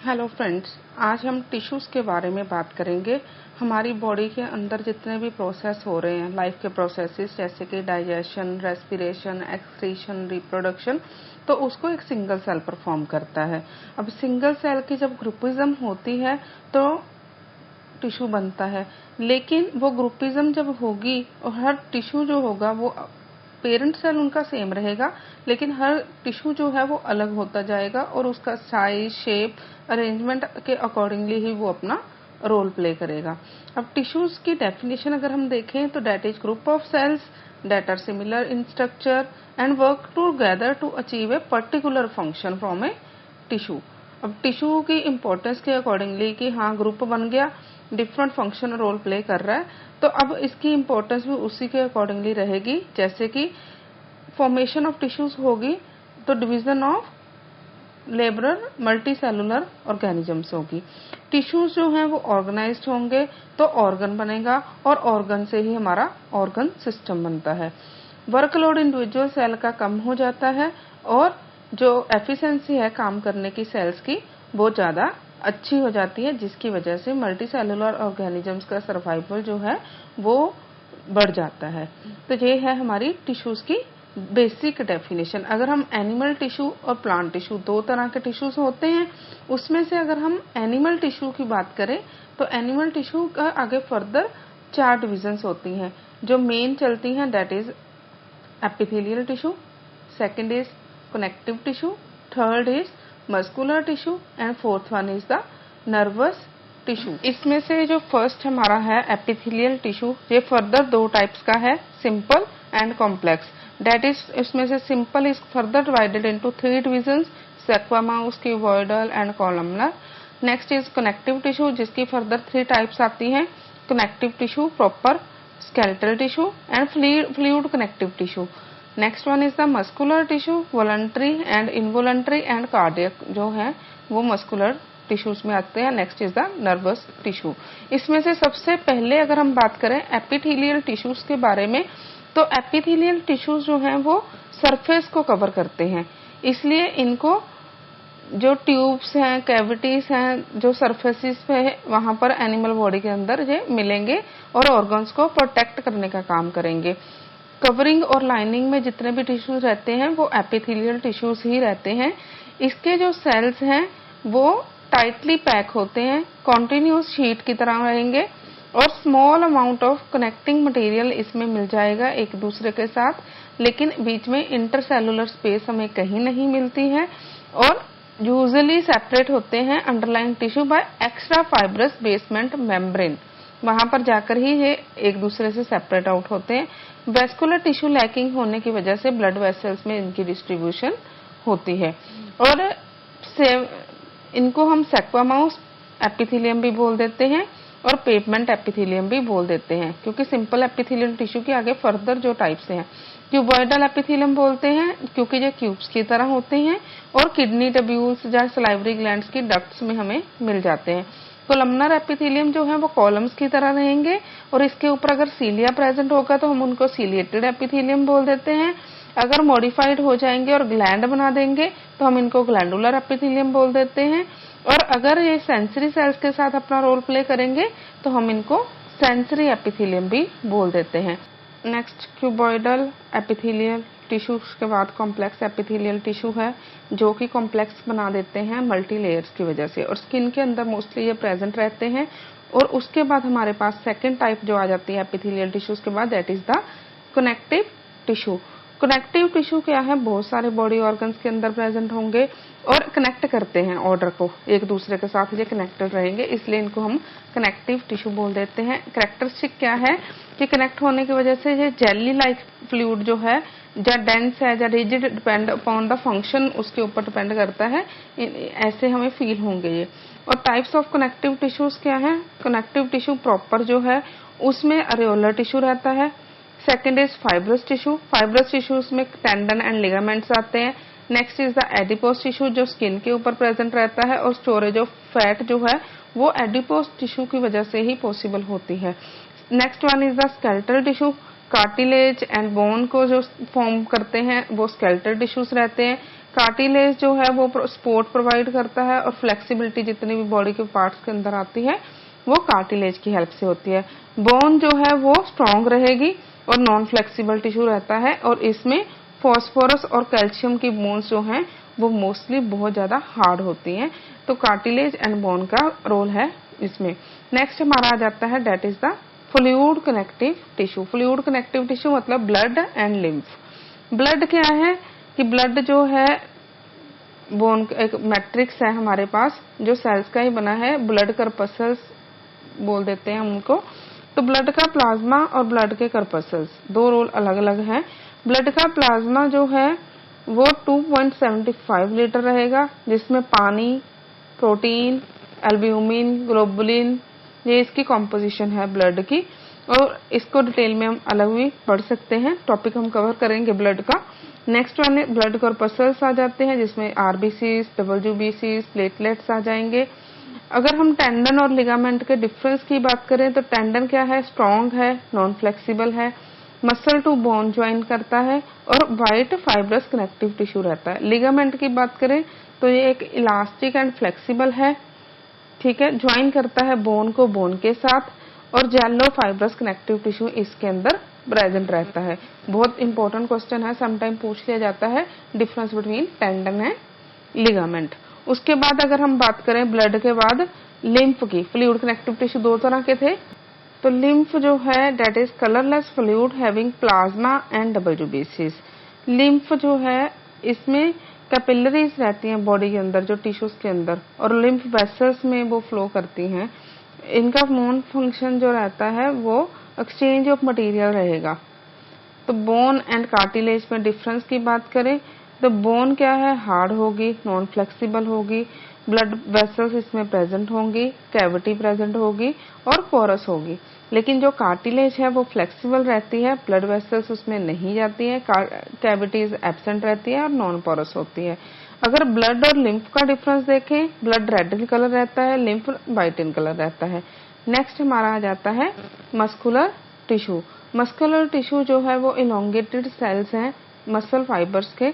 Hello friends, आज हम tissues के बारे में बात करेंगे। हमारी बॉडी के अंदर जितने भी प्रोसेस हो रहे हैं, लाइफ के प्रोसेसेस जैसे कि डाइजेशन, रेस्पिरेशन, एक्सक्रीशन, रिप्रोडक्शन, तो उसको एक सिंगल सेल परफॉर्म करता है। अब सिंगल सेल की जब ग्रुपिज्म होती है तो टिश्यू बनता है, लेकिन वो ग्रुपिज्म जब होगी और हर टिश्यू जो होगा वो पेरेंट सेल उनका सेम रहेगा, लेकिन हर टिश्यू जो है वो अलग होता जाएगा और उसका साइज, शेप, अरेंजमेंट के अकॉर्डिंगली ही वो अपना रोल प्ले करेगा। अब टिश्यूज की डेफिनेशन अगर हम देखें तो that is group of cells that are similar in structure and work together to achieve a particular function from a tissue. अब टिश्यू की इंपॉर्टेंस के अकॉर्डिंगली कि हाँ ग्रुप बन गया, डिफरेंट फंक्शन रोल प्ले कर रहा है, तो अब इसकी इंपॉर्टेंस भी उसी के अकॉर्डिंगली रहेगी। जैसे कि फॉर्मेशन ऑफ टिश्यूज होगी तो division of labourer multi cellular organisms होगी। टिश्यूज जो हैं वो ऑर्गेनाइज्ड होंगे तो ऑर्गन बनेगा और ऑर्गन से ही हमारा ऑर्गन सिस्टम बनता है। वर्कलोड इंडिविजुअल सेल का कम हो जाता है और जो एफिशिएंसी है काम करने की सेल्स की वो ज्यादा अच्छी हो जाती है, जिसकी वजह से मल्टी सेलुलर ऑर्गेनिजम्स का सर्वाइवल जो है वो बढ़ जाता है। तो ये है हमारी टिश्यूज की बेसिक डेफिनेशन। अगर हम एनिमल टिश्यू और प्लांट टिश्यू दो तरह के टिश्यूज होते हैं, उसमें से अगर हम एनिमल टिश्यू की बात करें तो एनिमल टिश्यू का आगे फर्दर 4 डिविजन्स होती हैं जो मेन चलती हैं। That is epithelial tissue, second is connective tissue, third is muscular tissue and fourth one is the nervous tissue. इसमें से जो फर्स्ट हमारा है एपिथेलियल टिश्यू, ये फर्दर 2 टाइप्स का है, simple and complex. That is इसमें से simple is further divided into 3 divisions, squamous, cuboidal and columnar. Next is connective tissue जिसकी फर्दर 3 टाइप्स आती हैं, connective tissue, proper skeletal tissue and fluid connective tissue. Next one is the muscular tissue, voluntary and involuntary and cardiac जो है वो muscular tissues में आते हैं। Next is the nervous tissue. इसमें से सबसे पहले अगर हम बात करें एपिथेलियल टिश्यूज के बारे में, तो एपिथेलियल टिश्यूज जो हैं वो सरफेस को कवर करते हैं, इसलिए इनको जो ट्यूब्स हैं, कैविटीज हैं, जो सरफेसिस पे है वहां पर एनिमल बॉडी के अंदर ये मिलेंगे और ऑर्गन्स को प्रोटेक्ट करने का काम करेंगे। कवरिंग और लाइनिंग में जितने भी टिश्यूज रहते हैं वो एपिथेलियल टिश्यूज ही रहते हैं। इसके जो सेल्स हैं वो टाइटली पैक होते हैं, कॉन्टिन्यूस शीट की तरह रहेंगे और small amount of connecting material इसमें मिल जाएगा एक दूसरे के साथ, लेकिन बीच में इंटरसेलुलर स्पेस हमें कहीं नहीं मिलती है और यूजुअली सेपरेट होते हैं underlying tissue bye extra fibrous basement membrane, वहां पर जाकर ही ये एक दूसरे से सेपरेट आउट होते हैं। वेस्कुलर टिश्यू लैकिंग होने की वजह से ब्लड वेसल्स में इनकी डिस्ट्रीब्यूशन होती है और इनको हम स्क्वामोस एपिथेलियम भी बोल देते हैं और पेवमेंट एपिथेलियम भी बोल देते हैं, क्योंकि सिंपल एपिथेलियल टिश्यू के आगे फर्दर जो टाइप्स हैं क्यूबॉइडल एपिथेलियम बोलते हैं क्योंकि ये क्यूब्स की तरह होते हैं और किडनी ट्यूब्यूल्स या सलाइवरी ग्लैंड्स की डक्ट्स में हमें मिल जाते हैं। कोलमनर एपिथेलियम जो है वो कॉलम्स की तरह रहेंगे और इसके ऊपर अगर सीलिया प्रेजेंट होगा तो हम उनको सीलिएटेड एपिथेलियम बोल देते हैं। अगर मॉडिफाइड हो जाएंगे और ग्लैंड बना देंगे तो हम इनको ग्लैंडुलर एपिथेलियम बोल देते हैं और अगर ये सेंसरी सेल्स के साथ अपना रोल प्ले करेंगे तो हम इनको सेंसरी एपिथेलियम भी बोल देते हैं। नेक्स्ट क्यूबॉइडल एपिथेलियल टिश्यू के बाद कॉम्प्लेक्स एपिथेलियल टिश्यू है जो कि कॉम्प्लेक्स बना देते हैं मल्टी लेयर्स की वजह से और स्किन के अंदर मोस्टली ये प्रेजेंट रहते हैं। और उसके बाद हमारे पास सेकेंड टाइप जो आ जाती है एपिथेलियल टिश्यूज के बाद, that is the connective tissue. Connective tissue क्या है, बहुत सारे बॉडी ऑर्गन्स के अंदर प्रेजेंट होंगे और कनेक्ट करते हैं ऑर्डर को एक दूसरे के साथ, ये कनेक्टेड रहेंगे, इसलिए इनको हम कनेक्टिव टिश्यू बोल देते हैं। कैरेक्टरिस्टिक क्या है कि कनेक्ट होने की वजह से ये जेली लाइक फ्लूइड जो है या डेंस है या rigid, depend upon the function उसके ऊपर डिपेंड करता है, ऐसे हमें फील होंगे ये। और टाइप्स ऑफ कनेक्टिव टिश्यूज क्या है, कनेक्टिव टिश्यू प्रॉपर जो है उसमें अरेओलर टिश्यू रहता है। Second is fibrous tissue, fibrous tissues में टेंडन एंड लिगामेंट्स आते हैं। Next is the adipose tissue जो स्किन के ऊपर प्रेजेंट रहता है और स्टोरेज ऑफ फैट जो है वो एडिपोज टिश्यू की वजह से ही पॉसिबल होती है। Next one is the skeletal tissue, cartilage and bone को जो फॉर्म करते हैं वो स्केलेटल टिश्यूज रहते हैं। कार्टिलेज जो है वो सपोर्ट प्रोवाइड करता है और फ्लेक्सिबिलिटी जितनी भी बॉडी के पार्ट्स के अंदर आती है वो कार्टिलेज की हेल्प से होती है। बोन जो है वो स्ट्रांग रहेगी और नॉन फ्लेक्सिबल टिश्यू रहता है और इसमें फास्फोरस और कैल्शियम की बोन्स जो हैं वो मोस्टली बहुत ज्यादा हार्ड होती हैं। तो कार्टिलेज एंड बोन का रोल है इसमें। नेक्स्ट हमारा आ जाता है that is the fluid connective tissue. Fluid connective tissue मतलब ब्लड एंड लिम्फ। ब्लड क्या है कि ब्लड जो है बोन एक मैट्रिक्स है हमारे पास जो सेल्स का ही बना है, ब्लड कर्पसल्स बोल देते हैं उनको। तो ब्लड का प्लाज्मा और ब्लड के कर्पसल्स दो रोल अलग अलग हैं। ब्लड का प्लाज्मा जो है वो 2.75 लीटर रहेगा जिसमें पानी, प्रोटीन, एल्ब्यूमिन, ग्लोबुलिन ये इसकी कॉम्पोजिशन है ब्लड की। और इसको डिटेल में हम अलग भी पढ़ सकते हैं, टॉपिक हम कवर करेंगे ब्लड का। नेक्स्ट वन ब्लड कॉर्पसल्स आ जाते हैं जिसमें आरबीसीज, डब्ल्यूबीसीज, प्लेटलेट्स आ जाएंगे। अगर हम टेंडन और लिगामेंट के डिफरेंस की बात करें तो टेंडन क्या है, स्ट्रॉन्ग है, नॉन फ्लेक्सिबल है, मसल टू बोन ज्वाइन करता है और वाइट फाइब्रस कनेक्टिव टिश्यू रहता है। लिगामेंट की बात करें तो ये एक इलास्टिक एंड फ्लेक्सिबल है, ठीक है, ज्वाइन करता है बोन को बोन के साथ और जेलो फाइब्रस कनेक्टिव टिश्यू इसके अंदर प्रेजेंट रहता है। बहुत इंपॉर्टेंट क्वेश्चन है, समटाइम पूछ लिया जाता है difference between tendon and ligament. उसके बाद अगर हम बात करें ब्लड के बाद लिम्फ की, फ्लूइड कनेक्टिव टिश्यू दो तरह के थे। तो लिम्फ जो है that is colourless fluid having plasma and डब्ल्यूबीसीज। लिम्फ जो है इसमें कैपिलरीज रहती हैं बॉडी के अंदर जो टिश्यूज के अंदर और लिम्फ वेसल्स में वो फ्लो करती हैं। इनका मेन फंक्शन जो रहता है वो एक्सचेंज ऑफ मटेरियल रहेगा। तो बोन एंड कार्टिलेज में डिफरेंस की बात करें तो बोन क्या है, हार्ड होगी, नॉन फ्लेक्सिबल होगी, ब्लड वेसल्स इसमें प्रेजेंट होंगी, कैविटी प्रेजेंट होगी और पोरस होगी। लेकिन जो कार्टिलेज है वो फ्लेक्सिबल रहती है, ब्लड वेसल्स उसमें नहीं जाती है, कैविटीज एब्सेंट रहती है और नॉन पोरस होती है। अगर ब्लड और लिम्फ का डिफरेंस देखें, ब्लड रेड इन कलर रहता है, लिम्फ व्हाइट इन कलर रहता है। नेक्स्ट हमारा आ जाता है मस्कुलर टिश्यू। मस्कुलर टिश्यू जो है वो इलोंगेटेड सेल्स हैं मसल फाइबर्स के,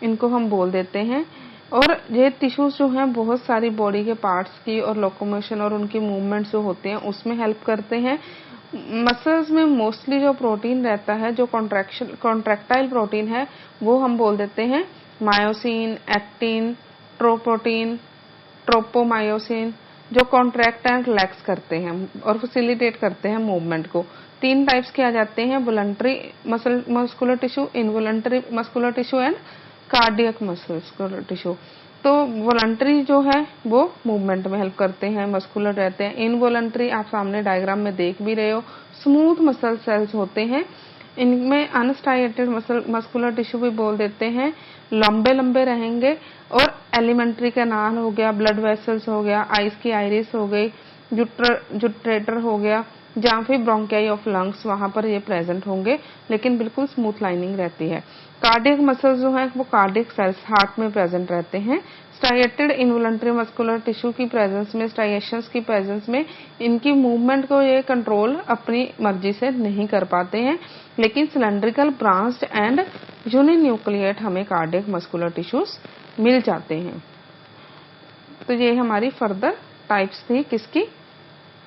इनको हम बोल देते हैं। और ये टिश्यूज जो हैं बहुत सारी बॉडी के पार्ट्स की और लोकोमोशन और उनकी मूवमेंट्स जो होते हैं उसमें हेल्प करते हैं। मसल्स में मोस्टली जो प्रोटीन रहता है, जो कॉन्ट्रैक्टाइल प्रोटीन है, वो हम बोल देते हैं मायोसिन, एक्टिन, ट्रोपोटीन, ट्रोपोमायोसिन, जो कॉन्ट्रैक्ट एंड रिलैक्स करते हैं और फैसिलिटेट करते हैं मूवमेंट को। तीन टाइप्स के आ जाते हैं, voluntary muscular tissue, involuntary muscular tissue and cardiac muscular tissue. तो वॉलंटरी जो है वो मूवमेंट में हेल्प करते हैं, मस्कुलर रहते हैं। इनवॉलंटरी आप सामने डायग्राम में देख भी रहे हो, स्मूथ मसल सेल्स होते हैं। इनमें अनस्ट्राइएटेड मस्कुलर टिश्यू भी बोल देते हैं, लंबे लंबे रहेंगे। और एलिमेंट्री कैनाल हो गया, ब्लड वेसल्स हो गया, आइस की आइरिस हो गई, जुट्रेटर हो गया, जहां फिर ब्रोंकाई ऑफ लंग्स, वहां पर ये प्रेजेंट होंगे, लेकिन बिल्कुल स्मूथ लाइनिंग रहती है। कार्डियक मसल्स जो है वो कार्डियक सेल्स हार्ट में प्रेजेंट रहते हैं। स्ट्राइएटेड इनवॉलंटरी मस्कुलर टिश्यू की प्रेजेंस में, स्ट्राइएशंस की प्रेजेंस में इनकी मूवमेंट को ये कंट्रोल अपनी मर्जी से नहीं कर पाते हैं, लेकिन सिलेंड्रिकल, ब्रांच्ड एंड यूनिन्यूक्लिएट हमें कार्डियक मस्कुलर टिश्यूज मिल जाते हैं। तो ये हमारी फर्दर टाइप्स थी किसकी,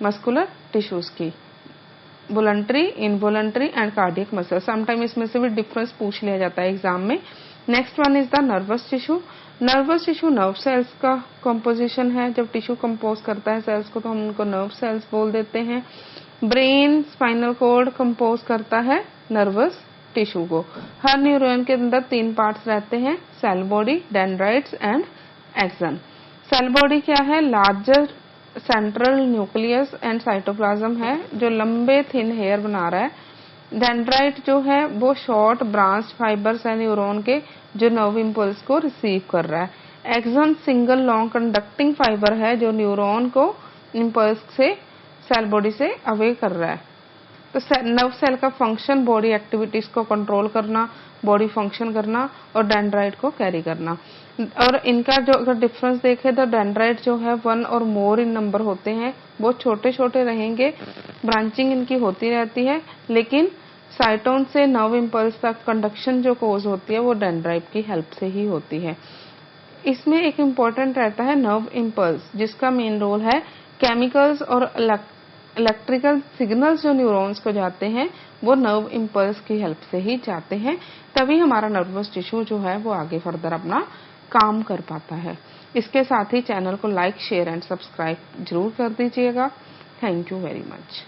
मस्कुलर टिश्यूज की, voluntary, involuntary and cardiac muscle. Sometime इसमें से भी डिफरेंस पूछ लिया जाता है एग्जाम में। Next one is the nervous tissue. Nervous tissue nerve cells का कंपोजिशन है। जब टिश्यू कंपोज करता है सेल्स को तो हम उनको नर्व सेल्स बोल देते हैं। ब्रेन, स्पाइनल कॉर्ड कंपोज करता है नर्वस टिश्यू को। हर न्यूरॉन के अंदर तीन पार्ट्स रहते हैं, cell body, dendrites and axon. Cell body क्या है, larger central nucleus and cytoplasm है जो लंबे थिन हेयर बना रहा है। डेंड्राइट जो है वो शॉर्ट ब्रांच फाइबर्स है न्यूरॉन के जो नर्व इम्पल्स को रिसीव कर रहा है। Action single long conducting fibre है जो न्यूरॉन को इम्पल्स से सेल बॉडी से अवे कर रहा है। तो नर्व सेल का फंक्शन बॉडी एक्टिविटीज को कंट्रोल करना, बॉडी फंक्शन करना और डेंड्राइट को कैरी करना। और इनका जो अगर डिफरेंस देखें तो डेंड्राइट जो है 1 और मोर इन नंबर होते हैं, बहुत छोटे छोटे रहेंगे, ब्रांचिंग इनकी होती रहती है, लेकिन साइटोन से नर्व इम्पल्स तक कंडक्शन जो कोज होती है वो डेंड्राइट की हेल्प से ही होती है। इसमें एक इम्पॉर्टेंट रहता है नर्व इम्पल्स, जिसका मेन रोल है केमिकल्स और इलेक्ट्रिकल सिग्नल्स जो न्यूरॉन्स को जाते हैं वो नर्व इम्पल्स की हेल्प से ही जाते हैं, तभी हमारा नर्वस टिश्यू जो है वो आगे फर्दर अपना काम कर पाता है। इसके साथ ही चैनल को लाइक, शेयर एंड सब्सक्राइब जरूर कर दीजिएगा। Thank you very much.